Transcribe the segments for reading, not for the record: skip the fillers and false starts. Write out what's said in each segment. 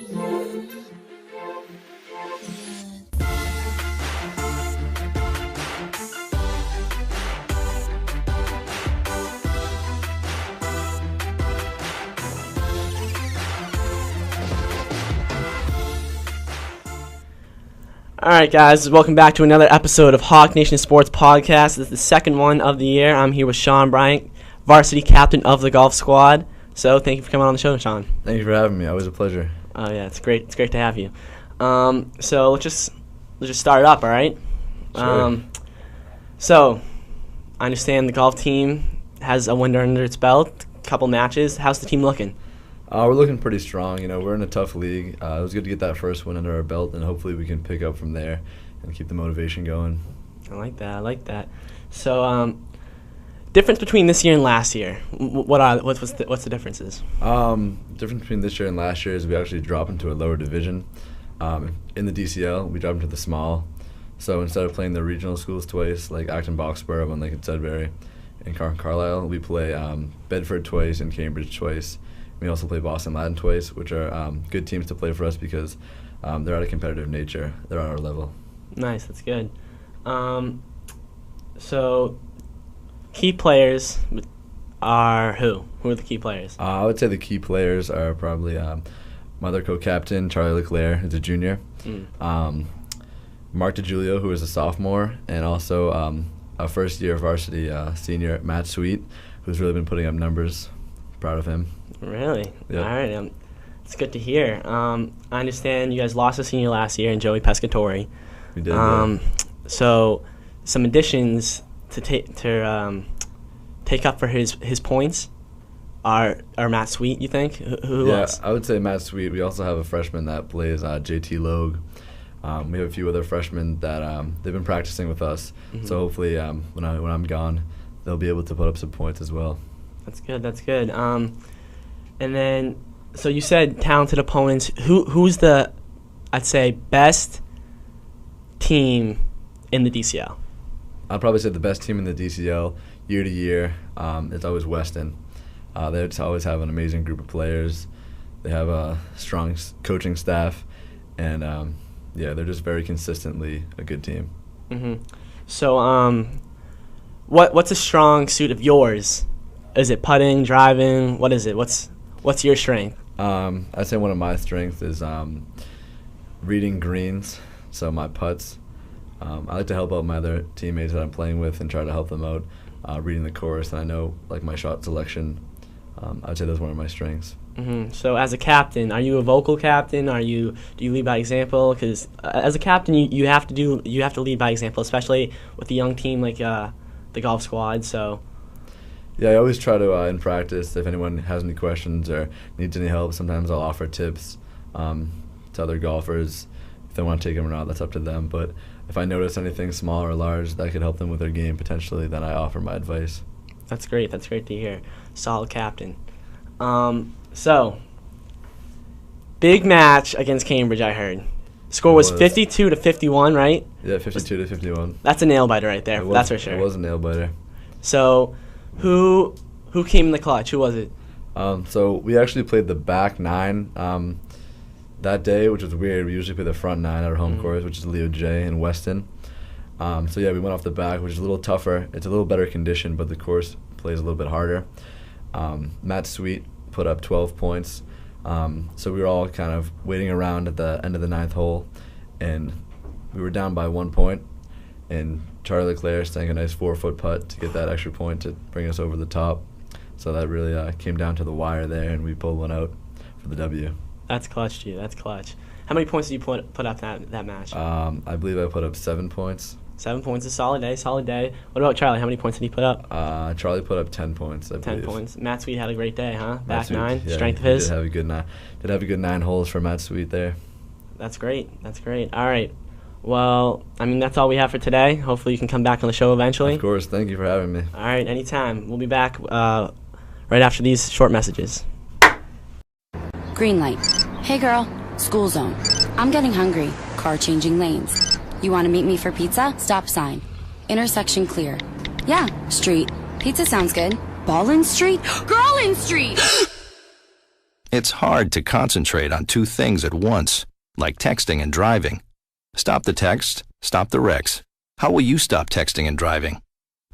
All right, guys, welcome back to another episode of Hawk Nation Sports Podcast. This is the second one of the year. I'm here with Sean Bryant, varsity captain of the golf squad. So thank you for coming on the show, Sean. Thank you for having me. Always a pleasure. Oh yeah, it's great. It's great to have you. So let's just start it up. All right. Sure. So I understand the golf team has a win under its belt, a couple matches. How's the team looking? We're looking pretty strong. You know, we're in a tough league. It was good to get that first win under our belt, and hopefully we can pick up from there and keep the motivation going. I like that. So, difference between this year and last year. What's the differences? Difference between this year and last year is we actually dropped into a lower division. In the DCL, we dropped into the small. So instead of playing the regional schools twice, like Acton Boxborough, One Lake and Sudbury, and Carlisle, we play Bedford twice and Cambridge twice. We also play Boston Latin twice, which are good teams to play for us because they're at a competitive nature. They're at our level. Nice, that's good. So, key players are who? Who are the key players? I would say the key players are probably my other co-captain, Charlie Leclerc, who's a junior. Mark DeGiulio, who is a sophomore, and also a first-year varsity senior, Matt Sweet, who's really been putting up numbers. Proud of him. Really? Yep. All right. It's good to hear. I understand you guys lost a senior last year in Joey Pescatori. We did. Yeah. So, some additions to take up for his points are Matt Sweet. You think? Who else? I would say Matt Sweet. We also have a freshman that plays JT Logue. We have a few other freshmen that they've been practicing with us. Mm-hmm. So hopefully, when I'm gone, they'll be able to put up some points as well. That's good. And then, so you said talented opponents. Who's the, I'd say, best team in the DCL? I'd probably say the best team in the DCL year to year. It's always Weston. They always have an amazing group of players. They have a strong coaching staff, and they're just very consistently a good team. Mm-hmm. So, what's a strong suit of yours? Is it putting, driving? What is it? What's your strength? I'd say one of my strengths is reading greens, so my putts. I like to help out my other teammates that I'm playing with and try to help them out reading the course, and I know like my shot selection. I'd say that's one of my strengths. Mm-hmm. So as a captain, are you a vocal captain? Do you lead by example? Because as a captain, you have to lead by example, especially with a young team like the golf squad. So. Yeah, I always try to, in practice, if anyone has any questions or needs any help, sometimes I'll offer tips to other golfers. If they want to take them or not, that's up to them. But if I notice anything small or large that could help them with their game potentially, then I offer my advice. That's great. That's great to hear. Solid captain. So, big match against Cambridge, I heard. Score was 52-51, right? Yeah, 52-51. That's a nail-biter right there, that's for sure. It was a nail-biter. So, who came in the clutch? Who was it? So we actually played the back nine that day, which was weird. We usually play the front nine at our home course, which is Leo J in Weston. We went off the back, which is a little tougher. It's a little better condition, but the course plays a little bit harder. Matt Sweet put up 12 points. So we were all kind of waiting around at the end of the ninth hole, and we were down by 1 point. And Charlie Leclerc sank a nice 4-foot putt to get that extra point to bring us over the top. So that really came down to the wire there, and we pulled one out for the W. That's clutch, G. That's clutch. How many points did you put up that match? I believe I put up 7 points. 7 points, a solid day. What about Charlie? How many points did he put up? Charlie put up 10 points, I believe. 10 points. Matt Sweet had a great day, huh? Back Sweet, nine, yeah, strength of his. Did have a good 9 holes for Matt Sweet there. That's great. All right. Well, that's all we have for today. Hopefully you can come back on the show eventually. Of course. Thank you for having me. All right, anytime. We'll be back right after these short messages. Green light. Hey girl, school zone. I'm getting hungry. Car changing lanes. You want to meet me for pizza? Stop sign. Intersection clear. Yeah, street. Pizza sounds good. Ball in street? Girl in street! It's hard to concentrate on two things at once, like texting and driving. Stop the text, stop the wrecks. How will you stop texting and driving?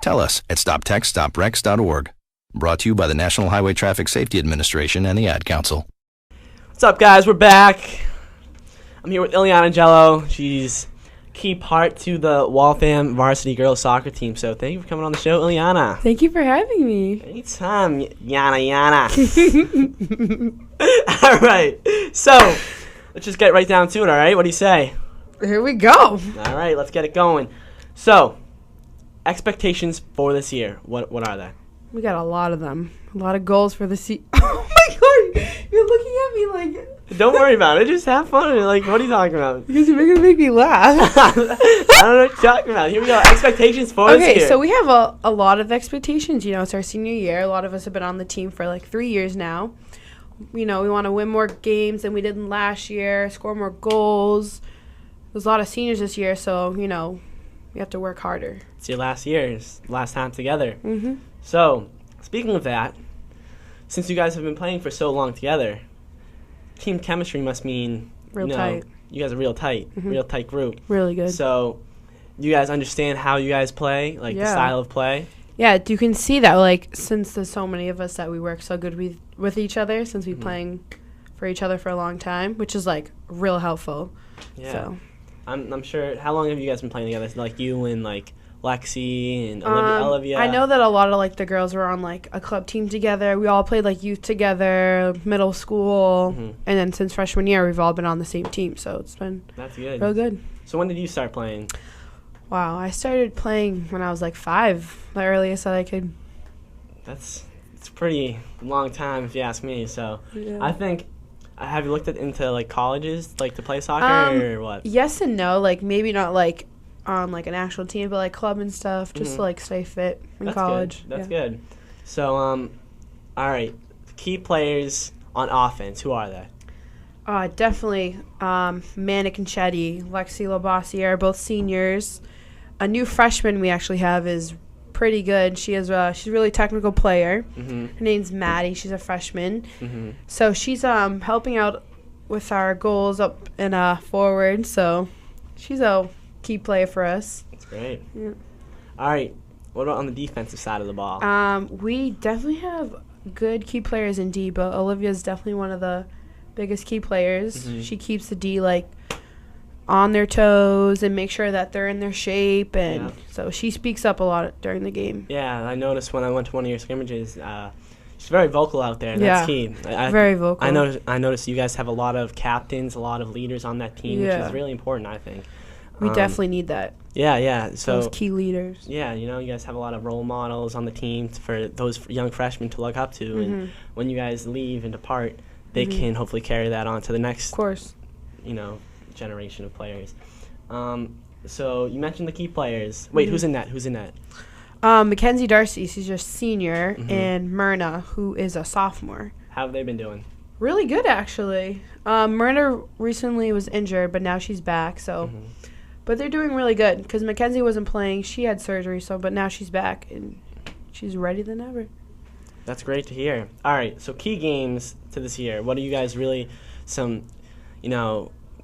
Tell us at stoptextstopwrecks.org. Brought to you by the National Highway Traffic Safety Administration and the Ad Council. What's up, guys? We're back. I'm here with Ileana Jello. She's key part to the Waltham varsity girls soccer team. So thank you for coming on the show, Ileana. Thank you for having me. Anytime, Yana. All right. So let's just get right down to it, all right? What do you say? Here we go. All right, let's get it going. So, expectations for this year, what are they? We got a lot of them. A lot of goals for the season. Oh my god, you're looking at me like... Don't worry about it. Just have fun. Like, what are you talking about? Because you're going to make me laugh. I don't know what you're talking about. Here we go. Expectations for this year. Okay, so we have a lot of expectations. You know, it's our senior year. A lot of us have been on the team for like 3 years now. You know, we want to win more games than we did last year, score more goals. There's a lot of seniors this year, so, you know, we have to work harder. It's your last year. It's last time together. Mm-hmm. So, speaking of that, since you guys have been playing for so long together, team chemistry must mean Real tight. You guys are real tight, real tight group. Really good. So, you guys understand how you guys play, like the style of play? Yeah, you can see that, like, since there's so many of us that we work so good with each other, since we've been playing for each other for a long time, which is, like, real helpful. Yeah. So. I'm sure. How long have you guys been playing together? Like you and like Lexi and Olivia. I know that a lot of like the girls were on like a club team together. We all played like youth together, middle school, and then since freshman year we've all been on the same team. So it's been real good. So when did you start playing? Wow, I started playing when I was like 5, the earliest that I could. It's a pretty long time if you ask me. So Yeah. I think. Have you looked into like colleges, like to play soccer or what? Yes and no. Like maybe not like on like an actual team, but like club and stuff, just to like stay fit in college. That's good. So all right, key players on offense. Who are they? Definitely Manik and Chetty, Lexi Labossiere are both seniors. A new freshman we actually have is pretty good. She's a really technical player. Her name's Maddie. She's a freshman. So she's helping out with our goals up and forward. So she's a key player for us. That's great. Yeah. All right. What about on the defensive side of the ball? We definitely have good key players in D, but Olivia's definitely one of the biggest key players. She keeps the D like on their toes and make sure that they're in their shape, and so she speaks up a lot during the game. Yeah, I noticed when I went to one of your scrimmages, she's very vocal out there, and that's key. Very vocal. I noticed you guys have a lot of captains, a lot of leaders on that team, which is really important, I think. We definitely need that. Yeah. So those key leaders. Yeah, you guys have a lot of role models on the team for those young freshmen to look up to, and when you guys leave and depart, they can hopefully carry that on to the next, of course, generation of players. So you mentioned the key players. Wait, who's in that? Mackenzie Darcy, she's just senior, and Myrna, who is a sophomore. How have they been doing? Really good, actually. Myrna recently was injured, but now she's back. So, but they're doing really good because Mackenzie wasn't playing; she had surgery. but now she's back and she's ready than ever. That's great to hear. All right, so key games to this year. What are you guys really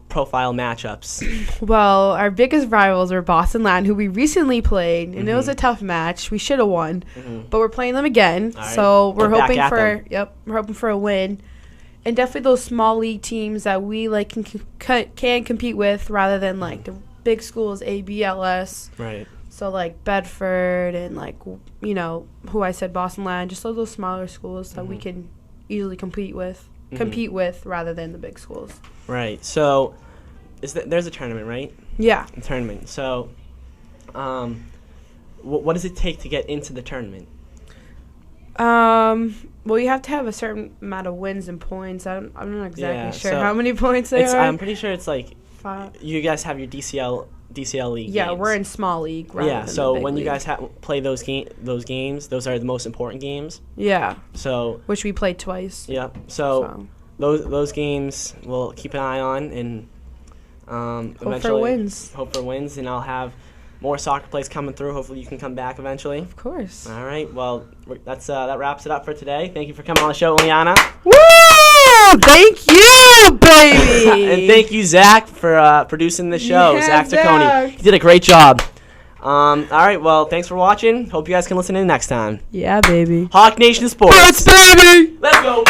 profile matchups? Well, our biggest rivals are Boston Latin, who we recently played, and it was a tough match. We should have won, but we're playing them again. Right. So we're hoping we're hoping for a win, and definitely those small league teams that we like can compete with, rather than like the big schools, ABLS. Right. So like Bedford and like who I said, Boston Latin, just those smaller schools that we can easily compete with rather than the big schools. Right. So there's a tournament, right? Yeah. A tournament. So what does it take to get into the tournament? Well, you have to have a certain amount of wins and points. I'm not exactly sure how many points there are. I'm pretty sure it's like 5. You guys have your DCL league. Yeah, games. we're in small league. Yeah, so when league. you guys play those games, those are the most important games. Yeah. So which we played twice. Yeah. So those games we'll keep an eye on, and eventually hope for wins, and I'll have more soccer plays coming through. Hopefully you can come back eventually. Of course. All right. Well, that wraps it up for today. Thank you for coming on the show, Ileana. Woo! Thank you, baby. And thank you, Zach, for producing the show. Yeah, Zach Zach. Taccone. He did a great job. All right, well, thanks for watching. Hope you guys can listen in next time. Yeah, baby. Hawk Nation Sports. Baby. Let's go.